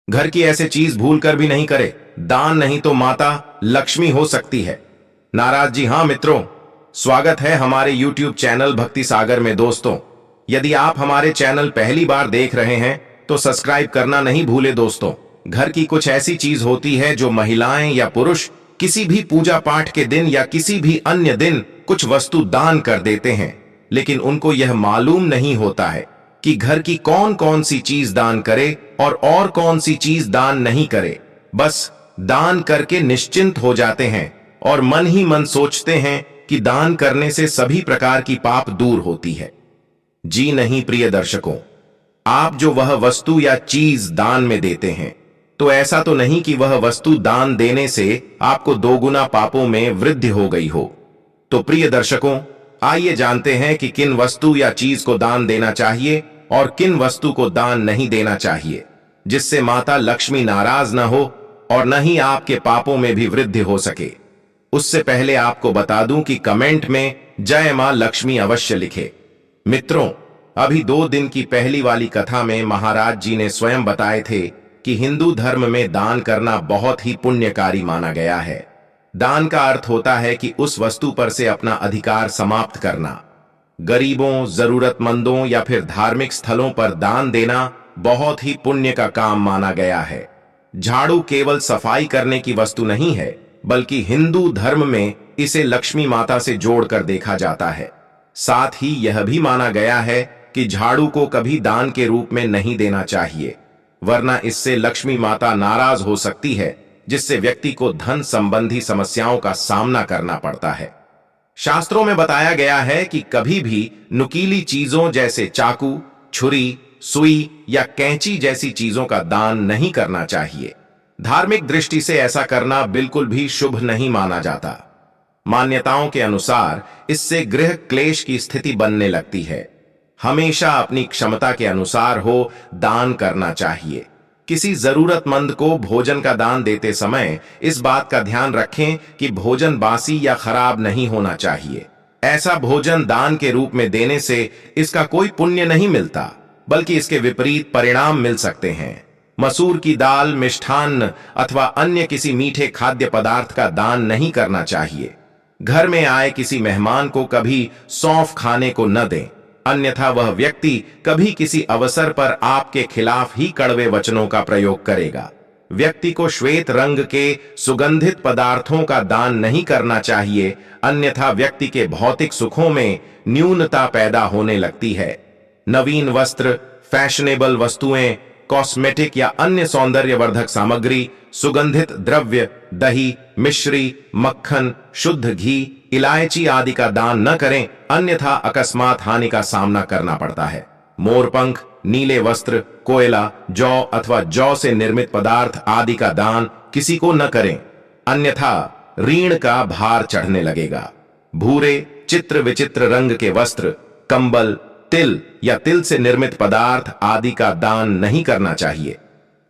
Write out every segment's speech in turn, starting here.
घर की ऐसे चीज भूल कर भी नहीं करे। दान नहीं तो माता लक्ष्मी हो सकती है। नाराज जी हाँ मित्रों, स्वागत है हमारे YouTube चैनल भक्ति सागर में। दोस्तों, यदि आप हमारे चैनल पहली बार देख रहे हैं तो सब्सक्राइब करना नहीं भूले। दोस्तों, घर की कुछ ऐसी चीज होती है जो महिलाएं या पुरुष किसी भी पूजा पाठ के दिन या किसी भी अन्य दिन कुछ वस्तु दान कर देते हैं, लेकिन उनको यह मालूम नहीं होता है कि घर की कौन कौन सी चीज दान करे और कौन सी चीज दान नहीं करे। बस दान करके निश्चिंत हो जाते हैं और मन ही मन सोचते हैं कि दान करने से सभी प्रकार की पाप दूर होती है। जी नहीं प्रिय दर्शकों, आप जो वह वस्तु या चीज दान में देते हैं, तो ऐसा तो नहीं कि वह वस्तु दान देने से आपको दोगुना पापों में वृद्धि हो गई हो। तो प्रिय दर्शकों, आइए जानते हैं कि किन वस्तु या चीज को दान देना चाहिए और किन वस्तु को दान नहीं देना चाहिए, जिससे माता लक्ष्मी नाराज न हो और न ही आपके पापों में भी वृद्धि हो सके। उससे पहले आपको बता दूं कि कमेंट में जय मां लक्ष्मी अवश्य लिखे। मित्रों, अभी 2 दिन की पहली वाली कथा में महाराज जी ने स्वयं बताए थे कि हिंदू धर्म में दान करना बहुत ही पुण्यकारी माना गया है। दान का अर्थ होता है कि उस वस्तु पर से अपना अधिकार समाप्त करना। गरीबों, जरूरतमंदों या फिर धार्मिक स्थलों पर दान देना बहुत ही पुण्य का काम माना गया है। झाड़ू केवल सफाई करने की वस्तु नहीं है, बल्कि हिंदू धर्म में इसे लक्ष्मी माता से जोड़कर देखा जाता है। साथ ही यह भी माना गया है कि झाड़ू को कभी दान के रूप में नहीं देना चाहिए, वरना इससे लक्ष्मी माता नाराज हो सकती है, जिससे व्यक्ति को धन संबंधी समस्याओं का सामना करना पड़ता है। शास्त्रों में बताया गया है कि कभी भी नुकीली चीजों जैसे चाकू, छुरी, सुई या कैंची जैसी चीजों का दान नहीं करना चाहिए। धार्मिक दृष्टि से ऐसा करना बिल्कुल भी शुभ नहीं माना जाता। मान्यताओं के अनुसार इससे गृह क्लेश की स्थिति बनने लगती है। हमेशा अपनी क्षमता के अनुसार हो दान करना चाहिए। किसी जरूरतमंद को भोजन का दान देते समय इस बात का ध्यान रखें कि भोजन बासी या खराब नहीं होना चाहिए। ऐसा भोजन दान के रूप में देने से इसका कोई पुण्य नहीं मिलता, बल्कि इसके विपरीत परिणाम मिल सकते हैं। मसूर की दाल, मिष्ठान्न अथवा अन्य किसी मीठे खाद्य पदार्थ का दान नहीं करना चाहिए। घर में आए किसी मेहमान को कभी सौंफ खाने को न दें, अन्यथा वह व्यक्ति कभी किसी अवसर पर आपके खिलाफ ही कड़वे वचनों का प्रयोग करेगा। व्यक्ति को श्वेत रंग के सुगंधित पदार्थों का दान नहीं करना चाहिए, अन्यथा व्यक्ति के भौतिक सुखों में न्यूनता पैदा होने लगती है। नवीन वस्त्र, फैशनेबल वस्तुएं, कॉस्मेटिक या अन्य सौंदर्यवर्धक सामग्री, सुगंधित द्रव्य, दही, मिश्री, मक्खन, शुद्ध घी, इलायची आदि का दान न करें, अन्यथा अकस्मात हानि का सामना करना पड़ता है। मोरपंख, नीले वस्त्र, कोयला, जौ अथवा जौ से निर्मित पदार्थ आदि का दान किसी को न करें, अन्यथा ऋण का भार चढ़ने लगेगा। भूरे, चित्र विचित्र रंग के वस्त्र, कंबल, तिल या तिल से निर्मित पदार्थ आदि का दान नहीं करना चाहिए।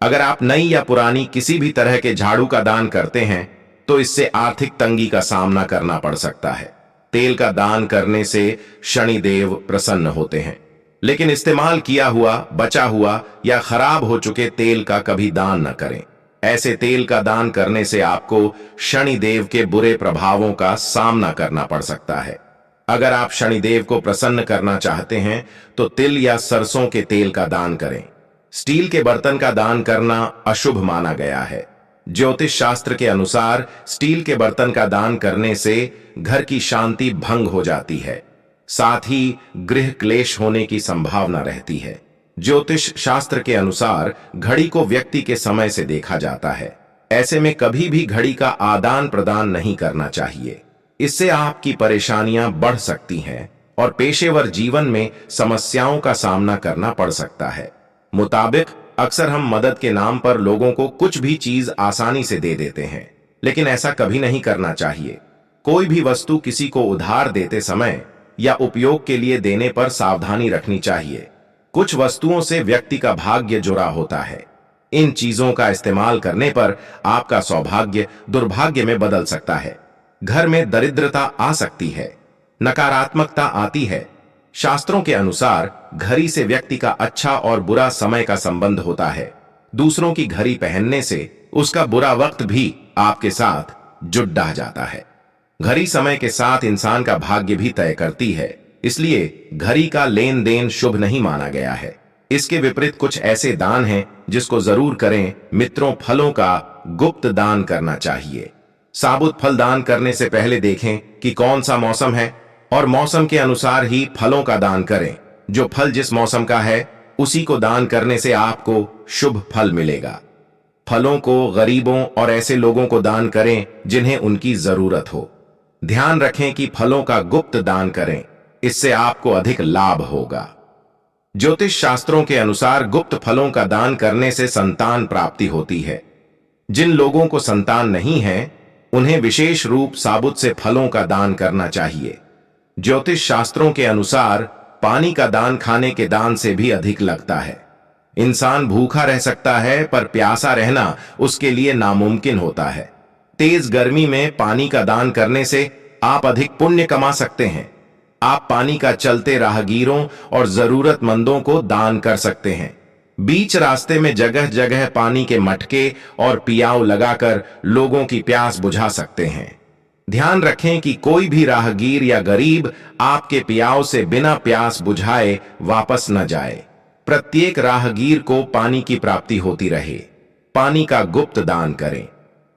अगर आप नई या पुरानी किसी भी तरह के झाड़ू का दान करते हैं तो इससे आर्थिक तंगी का सामना करना पड़ सकता है। तेल का दान करने से शनिदेव प्रसन्न होते हैं, लेकिन इस्तेमाल किया हुआ, बचा हुआ या खराब हो चुके तेल का कभी दान न करें। ऐसे तेल का दान करने से आपको शनिदेव के बुरे प्रभावों का सामना करना पड़ सकता है। अगर आप शनिदेव को प्रसन्न करना चाहते हैं तो तिल या सरसों के तेल का दान करें। स्टील के बर्तन का दान करना अशुभ माना गया है। ज्योतिष शास्त्र के अनुसार स्टील के बर्तन का दान करने से घर की शांति भंग हो जाती है, साथ ही गृह क्लेश होने की संभावना रहती है। ज्योतिष शास्त्र के अनुसार घड़ी को व्यक्ति के समय से देखा जाता है। ऐसे में कभी भी घड़ी का आदान प्रदान नहीं करना चाहिए। इससे आपकी परेशानियां बढ़ सकती हैं और पेशेवर जीवन में समस्याओं का सामना करना पड़ सकता है। मुताबिक अक्सर हम मदद के नाम पर लोगों को कुछ भी चीज आसानी से दे देते हैं, लेकिन ऐसा कभी नहीं करना चाहिए। कोई भी वस्तु किसी को उधार देते समय या उपयोग के लिए देने पर सावधानी रखनी चाहिए। कुछ वस्तुओं से व्यक्ति का भाग्य जुड़ा होता है। इन चीजों का इस्तेमाल करने पर आपका सौभाग्य दुर्भाग्य में बदल सकता है। घर में दरिद्रता आ सकती है, नकारात्मकता आती है। शास्त्रों के अनुसार घड़ी से व्यक्ति का अच्छा और बुरा समय का संबंध होता है। दूसरों की घड़ी पहनने से उसका बुरा वक्त भी आपके साथ जुट डह जाता है। घड़ी समय के साथ इंसान का भाग्य भी तय करती है, इसलिए घड़ी का लेन देन शुभ नहीं माना गया है। इसके विपरीत कुछ ऐसे दान हैं जिसको जरूर करें मित्रों। फलों का गुप्त दान करना चाहिए। साबुत फल दान करने से पहले देखें कि कौन सा मौसम है और मौसम के अनुसार ही फलों का दान करें। जो फल जिस मौसम का है उसी को दान करने से आपको शुभ फल मिलेगा। फलों को गरीबों और ऐसे लोगों को दान करें जिन्हें उनकी जरूरत हो। ध्यान रखें कि फलों का गुप्त दान करें, इससे आपको अधिक लाभ होगा। ज्योतिष शास्त्रों के अनुसार गुप्त फलों का दान करने से संतान प्राप्ति होती है। जिन लोगों को संतान नहीं है उन्हें विशेष रूप साबुत से फलों का दान करना चाहिए। ज्योतिष शास्त्रों के अनुसार पानी का दान खाने के दान से भी अधिक लगता है। इंसान भूखा रह सकता है पर प्यासा रहना उसके लिए नामुमकिन होता है। तेज गर्मी में पानी का दान करने से आप अधिक पुण्य कमा सकते हैं। आप पानी का चलते राहगीरों और जरूरतमंदों को दान कर सकते हैं। बीच रास्ते में जगह जगह पानी के मटके और पियाव लगाकर लोगों की प्यास बुझा सकते हैं। ध्यान रखें कि कोई भी राहगीर या गरीब आपके पियाव से बिना प्यास बुझाए वापस न जाए। प्रत्येक राहगीर को पानी की प्राप्ति होती रहे। पानी का गुप्त दान करें।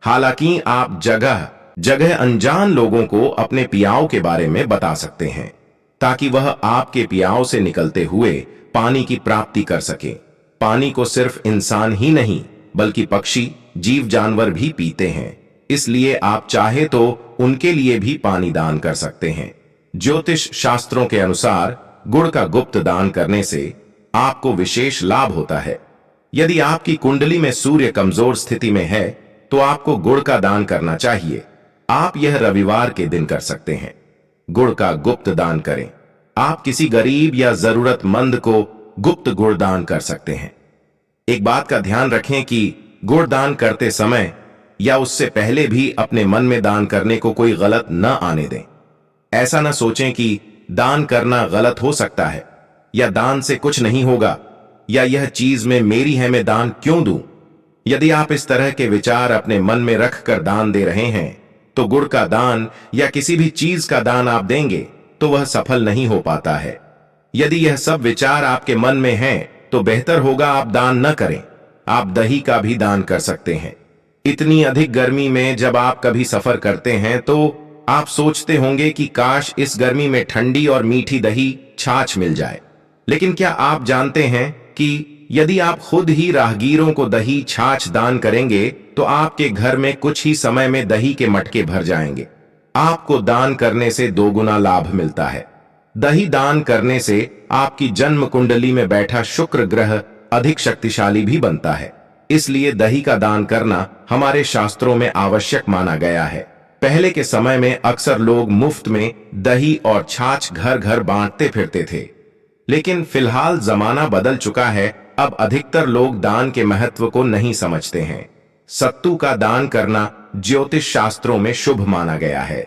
हालांकि आप जगह जगह अनजान लोगों को अपने पियाव के बारे में बता सकते हैं ताकि वह आपके पियाव से निकलते हुए पानी की प्राप्ति कर सके। पानी को सिर्फ इंसान ही नहीं बल्कि पक्षी, जीव जानवर भी पीते हैं, इसलिए आप चाहे तो उनके लिए भी पानी दान कर सकते हैं। ज्योतिष शास्त्रों के अनुसार गुड़ का गुप्त दान करने से आपको विशेष लाभ होता है। यदि आपकी कुंडली में सूर्य कमजोर स्थिति में है तो आपको गुड़ का दान करना चाहिए। आप यह रविवार के दिन कर सकते हैं। गुड़ का गुप्त दान करें। आप किसी गरीब या जरूरतमंद को गुप्त गुड़ दान कर सकते हैं। एक बात का ध्यान रखें कि गुड़ दान करते समय या उससे पहले भी अपने मन में दान करने को कोई गलत न आने दें। ऐसा न सोचें कि दान करना गलत हो सकता है या दान से कुछ नहीं होगा या यह चीज में मेरी है, मैं दान क्यों दूं। यदि आप इस तरह के विचार अपने मन में रखकर दान दे रहे हैं तो गुड़ का दान या किसी भी चीज का दान आप देंगे तो वह सफल नहीं हो पाता है। यदि यह सब विचार आपके मन में हैं तो बेहतर होगा आप दान न करें। आप दही का भी दान कर सकते हैं। इतनी अधिक गर्मी में जब आप कभी सफर करते हैं तो आप सोचते होंगे कि काश इस गर्मी में ठंडी और मीठी दही छाछ मिल जाए। लेकिन क्या आप जानते हैं कि यदि आप खुद ही राहगीरों को दही छाछ दान करेंगे तो आपके घर में कुछ ही समय में दही के मटके भर जाएंगे। आपको दान करने से 2 गुना लाभ मिलता है। दही दान करने से आपकी जन्म कुंडली में बैठा शुक्र ग्रह अधिक शक्तिशाली भी बनता है। इसलिए दही का दान करना हमारे शास्त्रों में आवश्यक माना गया है। पहले के समय में अक्सर लोग मुफ्त में दही और छाछ घर घर बांटते फिरते थे, लेकिन फिलहाल जमाना बदल चुका है। अब अधिकतर लोग दान के महत्व को नहीं समझते हैं। सत्तू का दान करना ज्योतिष शास्त्रों में शुभ माना गया है।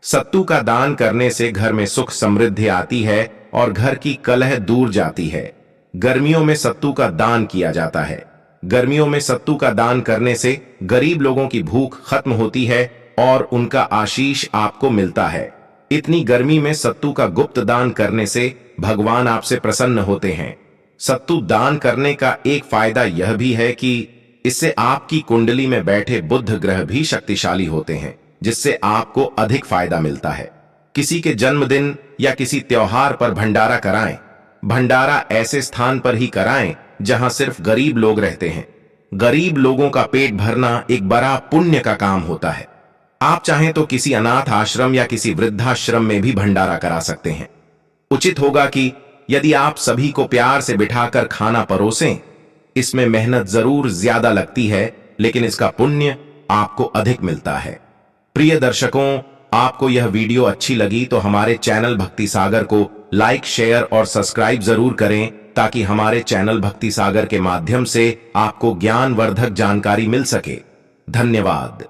सत्तू का दान करने से घर में सुख समृद्धि आती है और घर की कलह दूर जाती है। गर्मियों में सत्तू का दान किया जाता है। गर्मियों में सत्तू का दान करने से गरीब लोगों की भूख खत्म होती है और उनका आशीष आपको मिलता है। इतनी गर्मी में सत्तू का गुप्त दान करने से भगवान आपसे प्रसन्न होते हैं। सत्तू दान करने का एक फायदा यह भी है कि इससे आपकी कुंडली में बैठे बुध ग्रह भी शक्तिशाली होते हैं, जिससे आपको अधिक फायदा मिलता है। किसी के जन्मदिन या किसी त्योहार पर भंडारा कराएं। भंडारा ऐसे स्थान पर ही कराएं जहां सिर्फ गरीब लोग रहते हैं। गरीब लोगों का पेट भरना एक बड़ा पुण्य का काम होता है। आप चाहें तो किसी अनाथ आश्रम या किसी वृद्धाश्रम में भी भंडारा करा सकते हैं। उचित होगा कि यदि आप सभी को प्यार से बिठाकर खाना परोसें। इसमें मेहनत जरूर ज्यादा लगती है, लेकिन इसका पुण्य आपको अधिक मिलता है। प्रिय दर्शकों, आपको यह वीडियो अच्छी लगी तो हमारे चैनल भक्ति सागर को लाइक, शेयर और सब्सक्राइब जरूर करें, ताकि हमारे चैनल भक्ति सागर के माध्यम से आपको ज्ञानवर्धक जानकारी मिल सके। धन्यवाद।